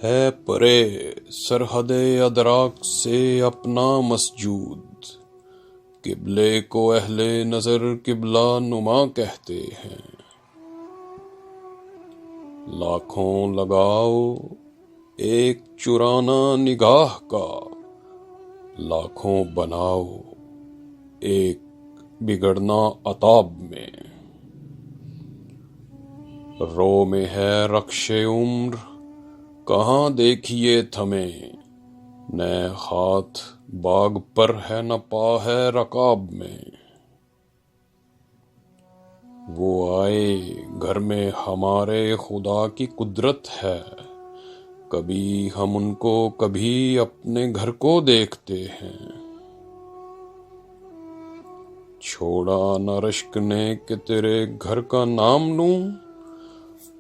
ہے پرے سرحد ادراک سے اپنا مسجود، قبلے کو اہل نظر قبلہ نما کہتے ہیں۔ لاکھوں لگاؤ ایک چرانا نگاہ کا، لاکھوں بناؤ ایک بگڑنا عتاب میں۔ رو میں ہے رخش عمر کہاں دیکھیے تھمے، نئے ہاتھ باغ پر ہے نہ پا ہے رکاب میں۔ وہ آئے گھر میں ہمارے خدا کی قدرت ہے، کبھی ہم ان کو کبھی اپنے گھر کو دیکھتے ہیں۔ چھوڑا نہ رشک نے کہ تیرے گھر کا نام لوں،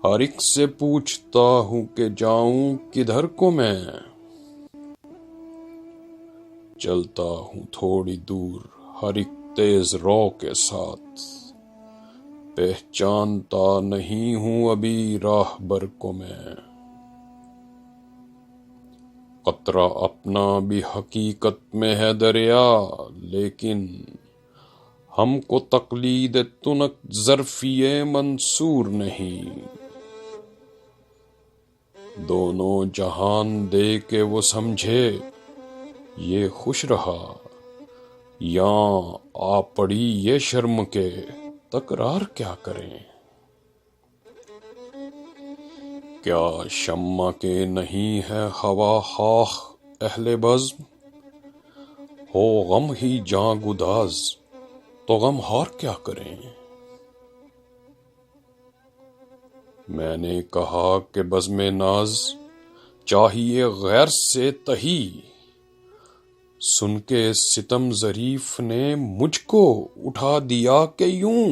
ہر ایک سے پوچھتا ہوں کہ جاؤں کدھر کو میں۔ چلتا ہوں تھوڑی دور ہر ایک تیز رو کے ساتھ، پہچانتا نہیں ہوں ابھی راہ بر کو میں۔ قطرہ اپنا بھی حقیقت میں ہے دریا، لیکن ہم کو تقلید تنک ظرفی منصور نہیں۔ دونوں جہان دے کے وہ سمجھے یہ خوش رہا، یا آ پڑی یہ شرم کے تکرار کیا کریں۔ کیا شمع کے نہیں ہے ہوا خاک اہل بزم، ہو غم ہی جاں گداز تو غم ہار کیا کریں۔ میں نے کہا کہ بزم ناز چاہیے غیر سے تہی، سن کے ستم ظریف نے مجھ کو اٹھا دیا کہ یوں